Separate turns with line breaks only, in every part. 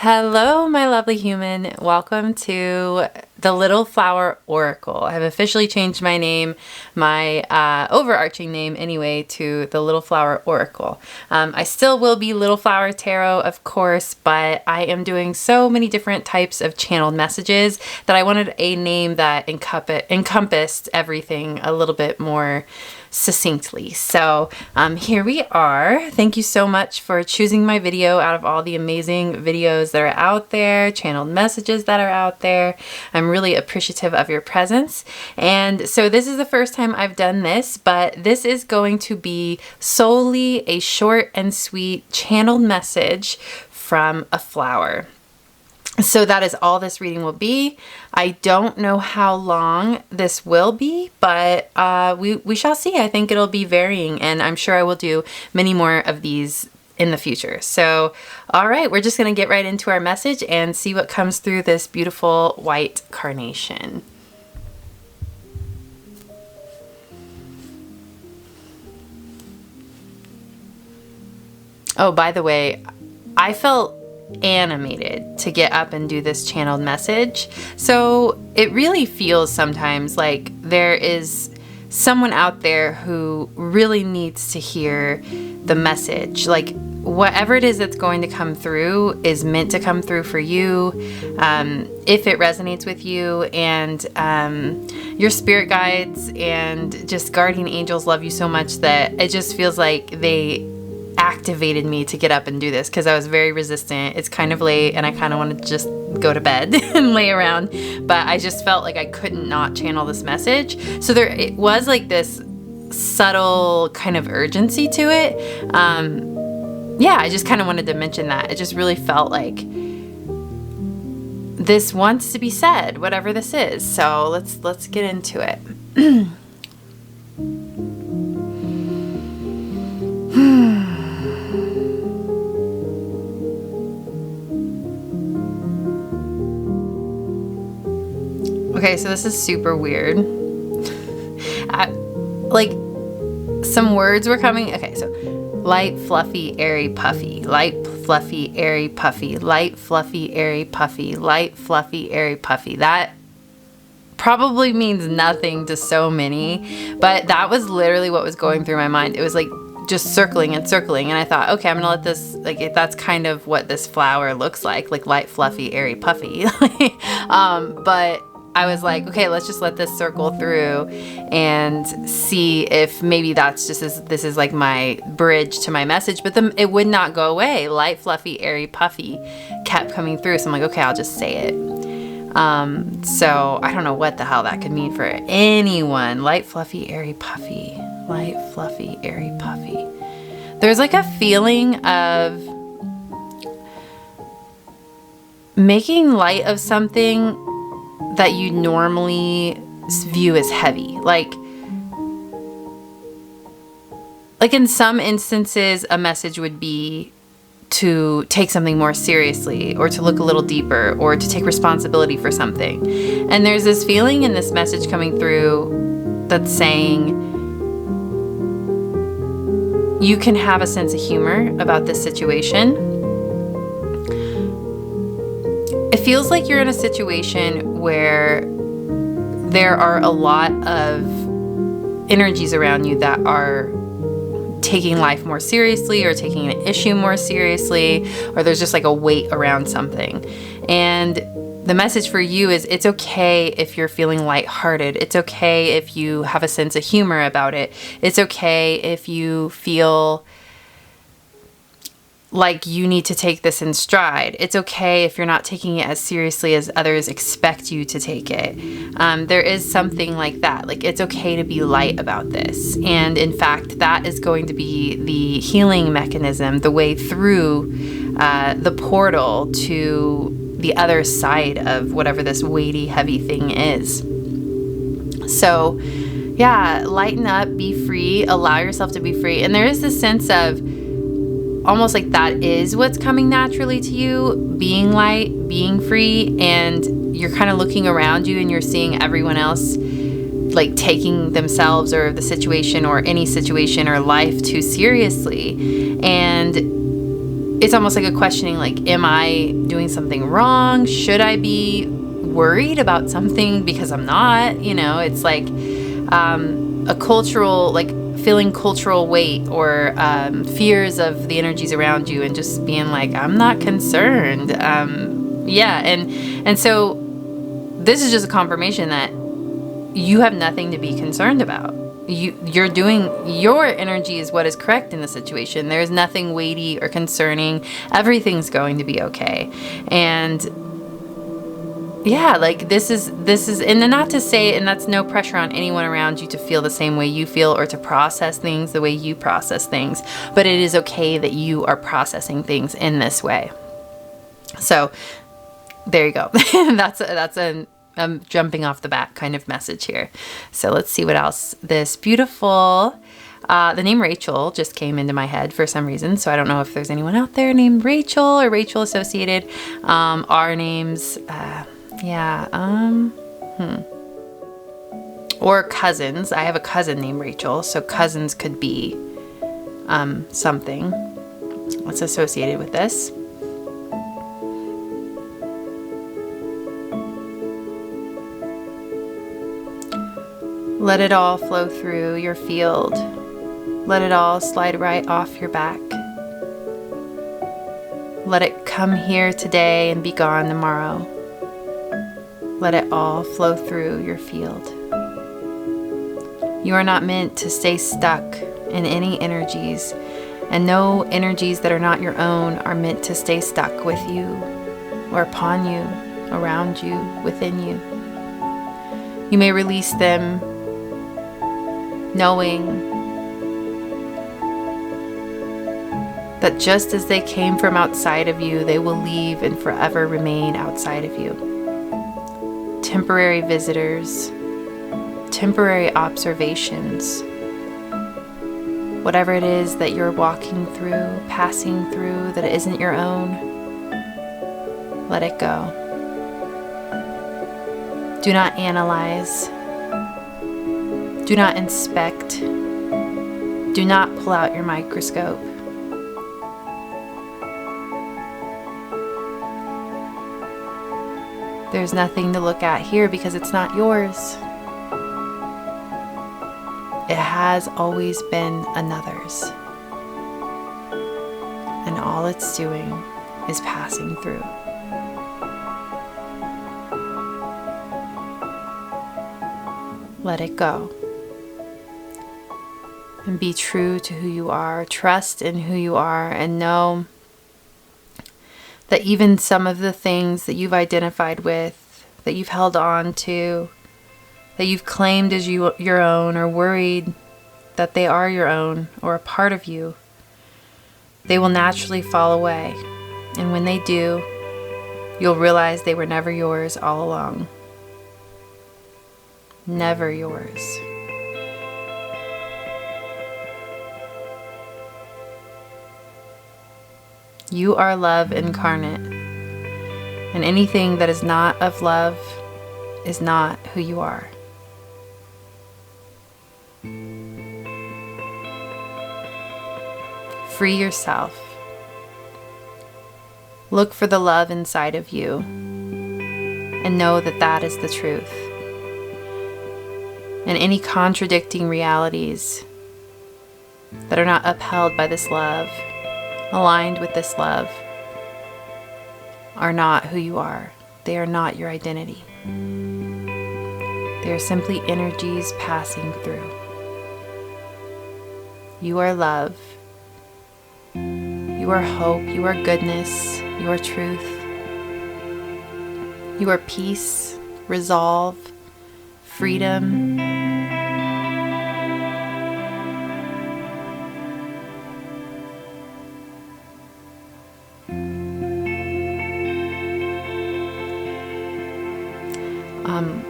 Hello, my lovely human. Welcome to the Little Flower Oracle. I have officially changed my name, my overarching name anyway, to the Little Flower Oracle. I still will be Little Flower Tarot, of course, but I am doing so many different types of channeled messages that I wanted a name that encompassed everything a little bit more succinctly. So here we are. Thank you so much for choosing my video out of all the amazing videos that are out there, channeled messages that are out there. I'm really appreciative of your presence. And so this is the first time I've done this, but this is going to be solely a short and sweet channeled message from a flower. So that is all this reading will be. I don't know how long this will be, but we shall see. I think it'll be varying, and I'm sure I will do many more of these in the future. So, all right, we're just going to get right into our message and see what comes through this beautiful white carnation. Oh, by the way, I felt animated to get up and do this channeled message. So it really feels sometimes like there is someone out there who really needs to hear the message. Like whatever it is that's going to come through is meant to come through for you, if it resonates with you, and your spirit guides and just guardian angels love you so much that it just feels like they activated me to get up and do this because I was very resistant. It's kind of late and I kind of wanted to just go to bed and lay around, but I just felt like I couldn't not channel this message. So it was like this subtle kind of urgency to it. Yeah, I just kind of wanted to mention that. It just really felt like this wants to be said, whatever this is. So let's get into it. Okay, so this is super weird. Like, some words were coming. Okay, so light, fluffy, airy, puffy. Light, fluffy, airy, puffy. Light, fluffy, airy, puffy. Light, fluffy, airy, puffy. That probably means nothing to so many, but that was literally what was going through my mind. It was like just circling and circling, and I thought, okay, I'm gonna let this, like, that's kind of what this flower looks like light, fluffy, airy, puffy. But I was like, okay, let's just let this circle through and see if maybe that's just this is like my bridge to my message. But then it would not go away. Light, fluffy, airy, puffy kept coming through. So I'm like, okay, I'll just say it. So I don't know what the hell that could mean for anyone. Light, fluffy, airy, puffy. Light, fluffy, airy, puffy. There's like a feeling of making light of something that you normally view as heavy. Like in some instances, a message would be to take something more seriously, or to look a little deeper, or to take responsibility for something. And there's this feeling in this message coming through that's saying you can have a sense of humor about this situation. It feels like you're in a situation where there are a lot of energies around you that are taking life more seriously, or taking an issue more seriously, or there's just like a weight around something. And the message for you is it's okay if you're feeling lighthearted. It's okay if you have a sense of humor about it. It's okay if you feel like you need to take this in stride. It's okay if you're not taking it as seriously as others expect you to take it. There is something like that. Like, it's okay to be light about this. And in fact, that is going to be the healing mechanism, the way through the portal to the other side of whatever this weighty, heavy thing is. So yeah, lighten up, be free, allow yourself to be free. And there is this sense of almost like that is what's coming naturally to you, being light, being free, and you're kind of looking around you and you're seeing everyone else like taking themselves or the situation or any situation or life too seriously. And it's almost like a questioning, like, am I doing something wrong? Should I be worried about something because I'm not? You know, it's like a cultural, like feeling cultural weight or fears of the energies around you, and just being like, I'm not concerned. Yeah, and so this is just a confirmation that you have nothing to be concerned about. You're doing, your energy is what is correct in the situation. There's nothing weighty or concerning. Everything's going to be okay. And yeah, like this is, and not to say, and that's no pressure on anyone around you to feel the same way you feel or to process things the way you process things, but it is okay that you are processing things in this way. So there you go. That's a jumping off the bat kind of message here. So let's see what else. This beautiful, the name Rachel just came into my head for some reason. So I don't know if there's anyone out there named Rachel or Rachel associated. Our names, or cousins. I have a cousin named Rachel, so cousins could be something that's associated with this. Let it all flow through your field. Let it all slide right off your back. Let it come here today and be gone tomorrow. Let it all flow through your field. You are not meant to stay stuck in any energies, and no energies that are not your own are meant to stay stuck with you or upon you, around you, within you. You may release them knowing that just as they came from outside of you, they will leave and forever remain outside of you. Temporary visitors, temporary observations, whatever it is that you're walking through, passing through, that isn't your own, let it go. Do not analyze. Do not inspect. Do not pull out your microscope. There's nothing to look at here because it's not yours. It has always been another's. And all it's doing is passing through. Let it go. And be true to who you are. Trust in who you are, and know that even some of the things that you've identified with, that you've held on to, that you've claimed as your own, or worried that they are your own or a part of you, they will naturally fall away. And when they do, you'll realize they were never yours all along. Never yours. You are love incarnate, and anything that is not of love is not who you are. Free yourself. Look for the love inside of you, and know that that is the truth. And any contradicting realities that are not upheld by this love, aligned with this love, are not who you are. They are not your identity. They are simply energies passing through. You are love. You are hope. You are goodness. You are truth. You are peace, resolve, freedom.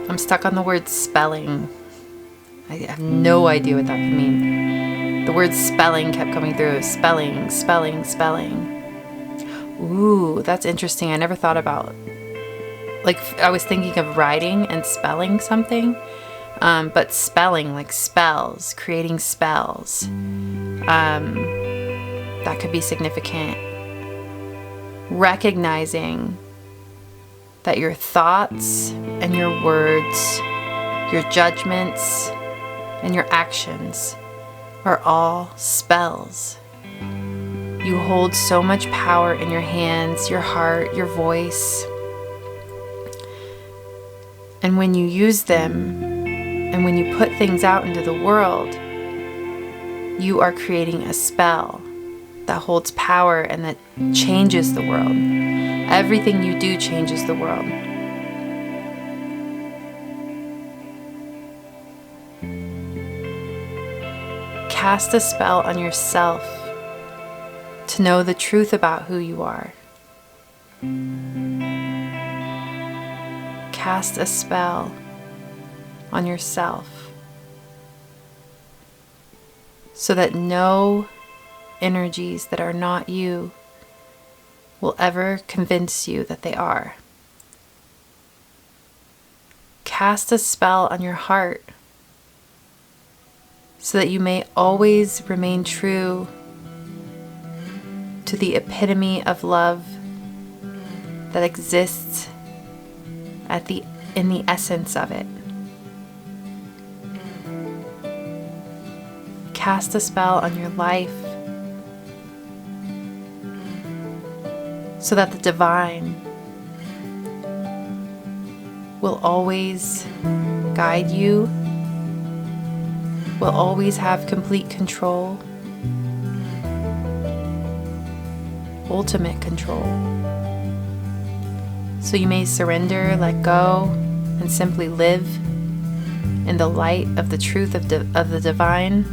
I'm stuck on the word spelling. I have no idea what that could mean. The word spelling kept coming through. Spelling, spelling, spelling. Ooh, that's interesting. I never thought about, like, I was thinking of writing and spelling something, but spelling, like spells, creating spells. That could be significant. recognizing that your thoughts and your words, your judgments and your actions are all spells. You hold so much power in your hands, your heart, your voice. And when you use them, and when you put things out into the world, you are creating a spell that holds power and that changes the world. Everything you do changes the world. Cast a spell on yourself to know the truth about who you are. Cast a spell on yourself so that no energies that are not you will ever convince you that they are. Cast a spell on your heart so that you may always remain true to the epitome of love that exists in the essence of it. Cast a spell on your life so that the divine will always guide you, will always have complete control, ultimate control. So you may surrender, let go, and simply live in the light of the truth of the divine,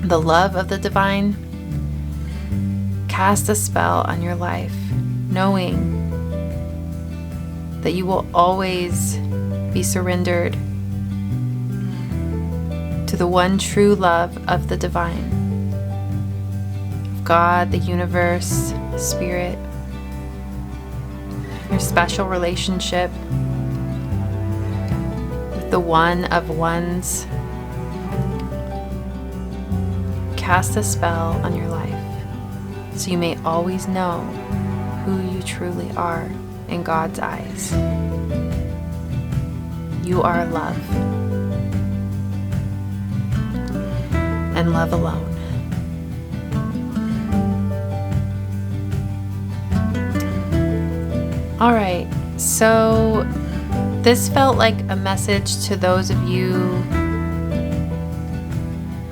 the love of the divine. Cast a spell on your life, knowing that you will always be surrendered to the one true love of the divine, of God, the universe, Spirit, your special relationship with the one of ones. Cast a spell on your life so you may always know who you truly are in God's eyes. You are love, and love alone. All right, so this felt like a message to those of you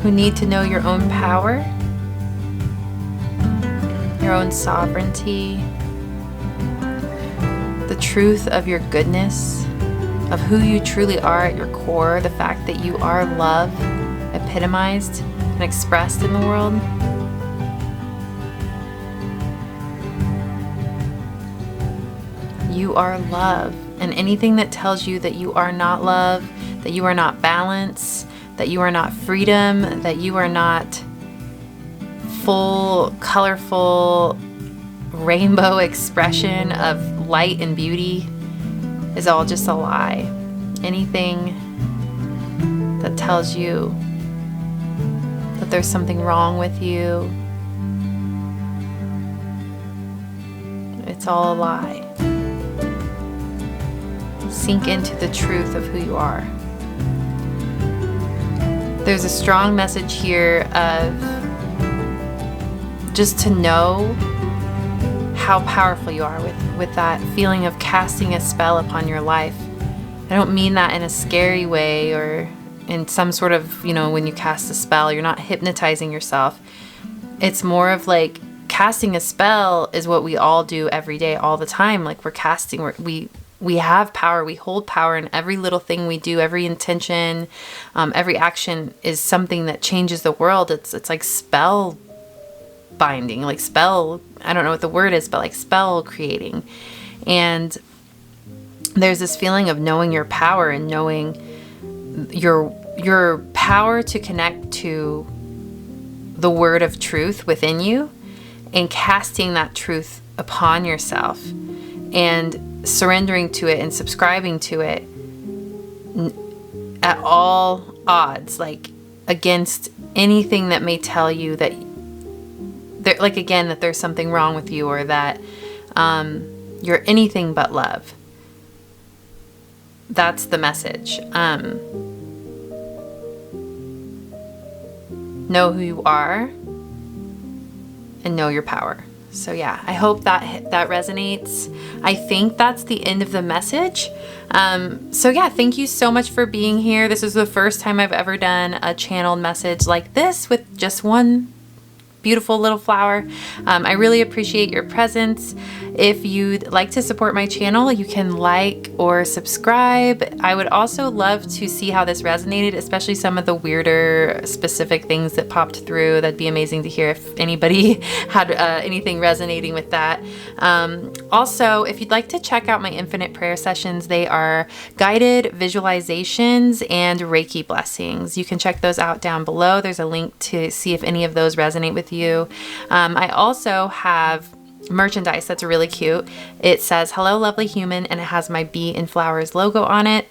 who need to know your own power, your own sovereignty, the truth of your goodness, of who you truly are at your core, the fact that you are love, epitomized and expressed in the world. You are love, and anything that tells you that you are not love, that you are not balance, that you are not freedom, that you are not full, colorful, rainbow expression of light and beauty is all just a lie. Anything that tells you that there's something wrong with you, it's all a lie. Sink into the truth of who you are. There's a strong message here of just to know how powerful you are with that feeling of casting a spell upon your life. I don't mean that in a scary way or in some sort of, when you cast a spell, you're not hypnotizing yourself. It's more of like casting a spell is what we all do every day, all the time. Like we're casting, we have power, we hold power in every little thing we do, every intention, every action is something that changes the world. It's like spell binding, like spell, I don't know what the word is, but like spell creating. And there's this feeling of knowing your power and knowing your power to connect to the word of truth within you and casting that truth upon yourself and surrendering to it and subscribing to it at all odds, like against anything that may tell you that there, like again, that there's something wrong with you, or that You're anything but love. That's the message. Know who you are and know your power. So yeah, I hope that resonates. I think that's the end of the message. So yeah, thank you so much for being here. This is the first time I've ever done a channeled message like this with just one beautiful little flower. I really appreciate your presence. If you'd like to support my channel, you can like or subscribe. I would also love to see how this resonated, especially some of the weirder specific things that popped through. That'd be amazing to hear if anybody had anything resonating with that. Also, if you'd like to check out my infinite prayer sessions, they are guided visualizations and Reiki blessings. You can check those out down below. There's a link to see if any of those resonate with you. I also have merchandise that's really cute. It says "Hello lovely human" and it has my Bee in Flowers logo on it.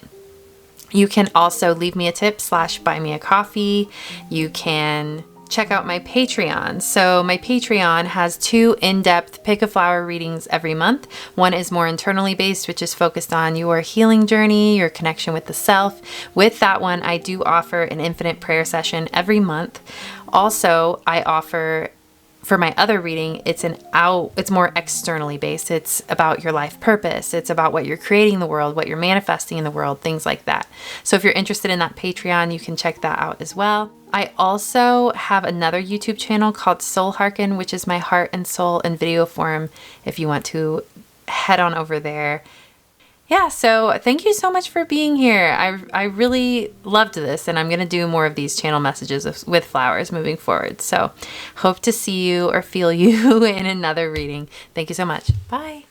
You can also leave me a tip / buy me a coffee. You can check out my Patreon. So my Patreon has 2 in-depth pick a flower readings every month. One is more internally based, which is focused on your healing journey, your connection with the self. With that one, I do offer an infinite prayer session every month. Also, I offer, for my other reading, it's more externally based. It's about your life purpose. It's about what you're creating in the world, what you're manifesting in the world, things like that. So if you're interested in that Patreon, you can check that out as well. I also have another YouTube channel called Soul Hearken, which is my heart and soul in video form if you want to head on over there. Yeah, so thank you so much for being here. I really loved this, and I'm going to do more of these channel messages with flowers moving forward. So hope to see you or feel you in another reading. Thank you so much. Bye.